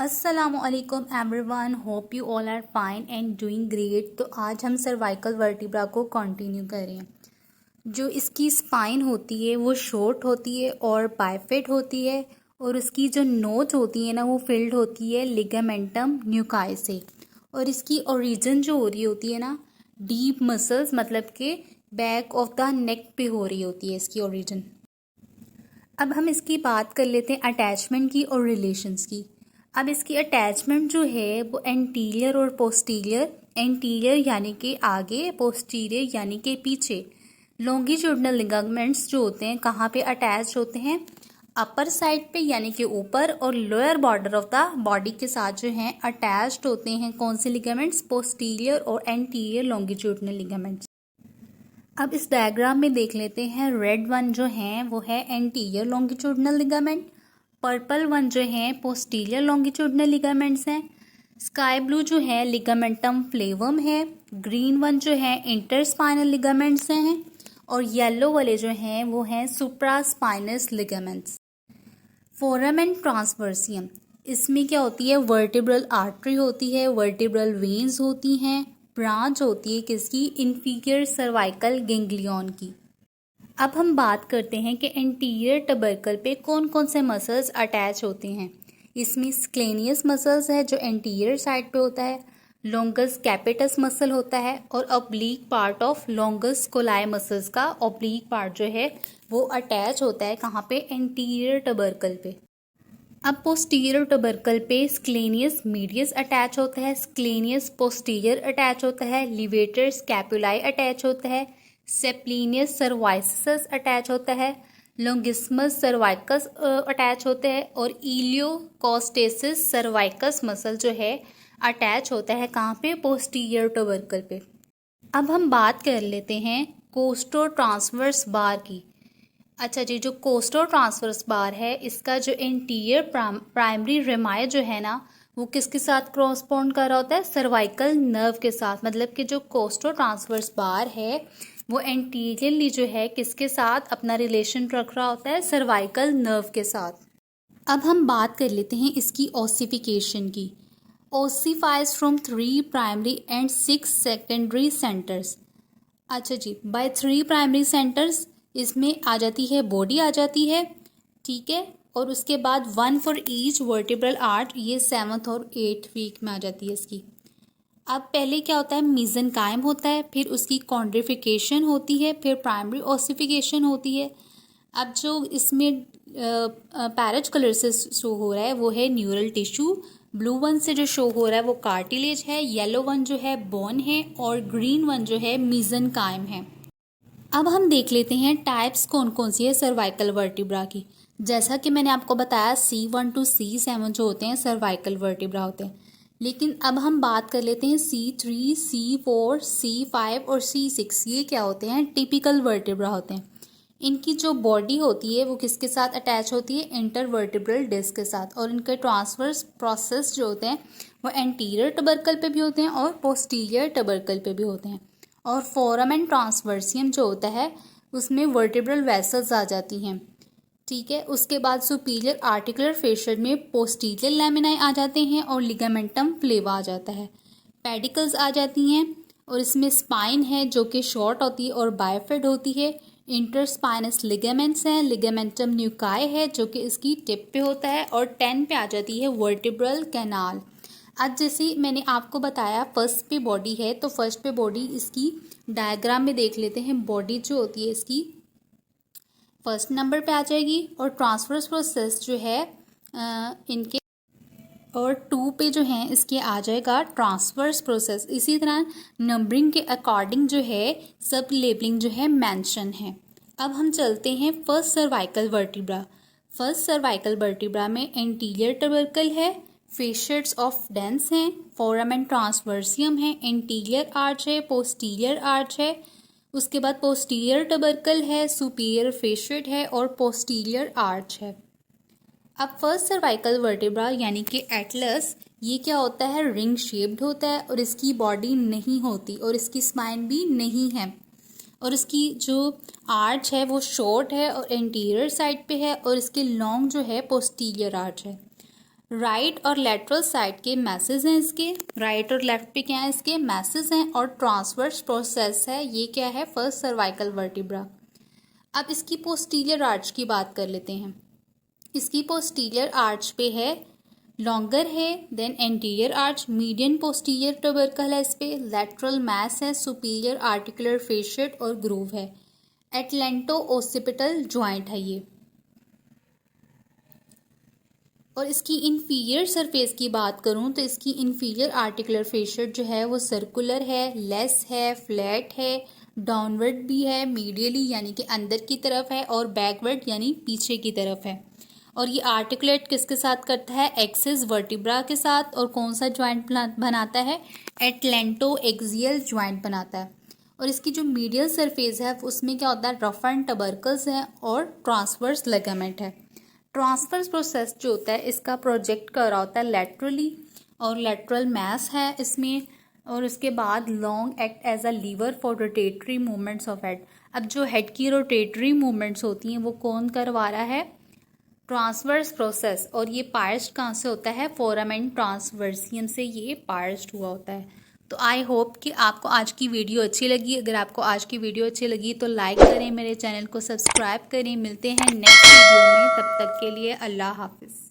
अस्सलामुअलैकुम everyone, hope you all are fine and doing great. तो आज हम सर्वाइकल वर्टिब्रा को कंटिन्यू करें। जो इसकी स्पाइन होती है वो शॉर्ट होती है और बाइफेट होती है, और उसकी जो नोच होती है ना वो फिल्ड होती है लिगामेंटम न्यूकाई से। और इसकी ओरिजिन जो हो रही होती है ना डीप मसल्स मतलब के बैक ऑफ द नेक पे हो रही होती है इसकी ओरिजिन। अब हम इसकी बात कर लेते हैं अटैचमेंट की और रिलेशंस की। अब इसकी अटैचमेंट जो है वो एंटीरियर और पोस्टीरियर, एंटीरियर यानी कि आगे, पोस्टीरियर यानी कि पीछे। लॉन्गिट्यूडिनल लिगामेंट्स जो होते हैं कहाँ पे अटैच होते हैं? अपर साइड पे यानी कि ऊपर, और lower border of the body के साथ जो हैं अटैच्ड होते हैं कौन से लिगामेंट्स? पोस्टीरियर और एंटीरियर लॉन्गिट्यूडिनल लिगामेंट्स। अब इस डायग्राम में देख लेते हैं। रेड वन जो है वो है anterior longitudinal ligament, purple one जो है पोस्टीरियर लॉन्गिट्यूडिनल लिगामेंट्स हैं, स्काई ब्लू जो है लिगामेंटम फ्लेवम है, ग्रीन वन जो है इंटरस्पाइनल लिगामेंट्स हैं, और येलो वाले जो हैं वो हैं सुप्रास्पाइनस लिगामेंट्स। फोरामेन ट्रांसवर्सियम, इसमें क्या होती है? वर्टिब्रल आर्टरी होती है, वर्टिब्रल वेन्स होती हैं, ब्रांच होती है किसकी? इंफीरियर सर्वाइकल गैंग्लियन की। अब हम बात करते हैं कि एंटीरियर टबर्कल पे कौन कौन से मसल्स अटैच होते हैं। इसमें स्क्लेनियस मसल्स है जो एंटीरियर साइड पे होता है, लॉन्गस कैपिटस मसल होता है, और oblique part of longus coli muscles का ऑब्लीक पार्ट जो है वो अटैच होता है कहाँ पे? एंटीरियर टबर्कल पे। अब पोस्टीरियर टबर्कल पे स्क्लेनियस मीडियस अटैच होता है, स्क्लेनियस पोस्टीरियर अटैच होता है, लिवेटर स्कैपुलाई अटैच होता है, सेप्लिनियस सर्वाइकस अटैच होता है, लॉन्गिस्मस सर्वाइकस अटैच होता है, और इलियोकोस्टेसिस सर्वाइकस मसल जो है अटैच होता है कहाँ पे? पोस्टीरियर टबर्कल पे। अब हम बात कर लेते हैं कोस्टो ट्रांसवर्स बार की। अच्छा जी, जो कोस्टो ट्रांसवर्स बार है इसका जो इंटीरियर प्राइमरी रेमाय जो है ना वो किसके साथ क्रॉसपॉन्ड कर रहा होता है? सर्वाइकल नर्व के साथ। मतलब कि जो कोस्टो ट्रांसवर्स बार है वो एंटीरियरली जो है किसके साथ अपना रिलेशन रख रहा होता है? सर्वाइकल नर्व के साथ। अब हम बात कर लेते हैं इसकी ओसिफिकेशन की। Ossifies from 3 primary and 6 secondary centres. अच्छा जी, बाय 3 प्राइमरी सेंटर्स इसमें आ जाती है बॉडी आ जाती है, ठीक है, और उसके बाद 1 फॉर ईच वर्टिब्रल आर्ट, ये 7th और 8th वीक में आ जाती है इसकी। अब पहले क्या होता है? मीजनकाइम होता है, फिर उसकी कॉन्ड्रिफिकेशन होती है, फिर प्राइमरी ओसिफिकेशन होती है। अब जो इसमें पैरेट कलर से शो हो रहा है वो है न्यूरल टिश्यू, ब्लू वन से जो शो हो रहा है वो कार्टिलेज है, येलो वन जो है बोन है, और ग्रीन वन जो है मीजनकाइम है। अब हम देख लेते हैं टाइप्स कौन कौन सी है सर्वाइकल वर्टिब्रा की। जैसा कि मैंने आपको बताया C1 to C7 जो होते हैं सर्वाइकल वर्टिब्रा होते हैं, लेकिन अब हम बात कर लेते हैं C3, C4, C5 और C6। ये क्या होते हैं? टिपिकल वर्टिब्रा होते हैं। इनकी जो बॉडी होती है वो किसके साथ अटैच होती है? इंटरवर्टिब्रल डिस्क के साथ। और इनके ट्रांसवर्स प्रोसेस जो होते हैं वो एंटीरियर टबर्कल पे भी होते हैं और पोस्टीरियर टबर्कल पे भी होते हैं। और फोरामेन ट्रांसवर्सियम जो होता है उसमें वर्टिब्रल वेसल्स आ जाती हैं, ठीक है। उसके बाद सुपीरियर आर्टिकुलर फेशियल में पोस्टीरियर लैमिनाई आ जाते हैं और लिगामेंटम फ्लेवा आ जाता है, पेडिकल्स आ जाती हैं, और इसमें स्पाइन है जो कि शॉर्ट होती है और बाइफेड होती है, इंटरस्पाइनस लिगामेंट्स हैं, लिगामेंटम न्यूकाई है जो कि इसकी टिप पे होता है, और 10 पे आ जाती है वर्टिब्रल कैनाल। आज जैसे मैंने आपको बताया फर्स्ट पे बॉडी है, तो फर्स्ट पे बॉडी इसकी डायग्राम में देख लेते हैं। बॉडी जो होती है इसकी फर्स्ट नंबर पे आ जाएगी, और ट्रांसफर्स प्रोसेस जो है इनके, और 2 पे जो है इसके आ जाएगा ट्रांसफर्स प्रोसेस। इसी तरह नंबरिंग के अकॉर्डिंग जो है सब लेबलिंग जो है मेंशन है। अब हम चलते हैं first cervical vertebra. First cervical vertebra में एंटीरियर टबर्कल है, फेशियर्स ऑफ डेंस हैं, फोरामेन ट्रांसवर्सियम है, इंटीरियर आर्च है, पोस्टीरियर आर्च है, उसके बाद पोस्टीरियर टबर्कल है, सुपीरियर फेशियट है, और पोस्टीरियर आर्च है। अब फर्स्ट सर्वाइकल वर्टिब्रा यानी कि एटलस, ये क्या होता है? रिंग शेप्ड होता है, और इसकी बॉडी नहीं होती, और इसकी स्पाइन भी नहीं है, और इसकी जो आर्च है वो शॉर्ट है और एंटीरियर साइड पे है, और इसके लॉन्ग जो है पोस्टीरियर आर्च है। राइट और लेटरल साइड के मैसेज हैं इसके, राइट और लेफ्ट पे क्या है इसके मैसेज हैं, और ट्रांसवर्स प्रोसेस है, ये क्या है फर्स्ट सर्वाइकल वर्टिब्रा। अब इसकी पोस्टीरियर आर्च की बात कर लेते हैं। इसकी पोस्टीरियर आर्च पे है लॉन्गर है, then anterior arch, median posterior tubercle है इस पे, लेटरल मैस है, सुपीरियर आर्टिकुलर फेशियट और ग्रूव है, एटलेंटो ओसिपिटल ज्वाइंट है ये। और इसकी इन्फीरियर सरफेस की बात करूं तो इसकी इन्फीरियर आर्टिकुलर फेशियट जो है वो सर्कुलर है, लेस है, फ्लैट है, डाउनवर्ड भी है, मीडियली यानी कि अंदर की तरफ है, और बैकवर्ड यानी पीछे की तरफ है। और ये आर्टिकुलेट किसके साथ करता है, एक्सिस वर्टिब्रा के साथ, और कौन सा ज्वाइंट बनाता है, एटलेंटो एक्सियल ज्वाइंट बनाता है। और इसकी जो मीडियल सरफेस है उसमें क्या होता है, रफ एंड टबर्कल्स है और ट्रांसवर्स लिगामेंट है। ट्रांसवर्स प्रोसेस जो होता है इसका प्रोजेक्ट कर रहा होता है लेटरली, और लेटरल मैस है इसमें, और उसके बाद long act as a lever for rotatory movements of head. अब जो हेड की रोटेटरी मूवमेंट्स होती हैं वो कौन करवा रहा है, ट्रांसवर्स प्रोसेस। और ये पार्स्ड कहाँ से होता है, फोरामेन ट्रांसवर्सियम से ये पार्स्ड हुआ होता है। तो आई होप कि आपको आज की वीडियो अच्छी लगी। अगर आपको आज की वीडियो अच्छी लगी तो लाइक करें, मेरे चैनल को सब्सक्राइब करें। मिलते हैं नेक्स्ट वीडियो में, तब तक के लिए अल्लाह हाफिज़।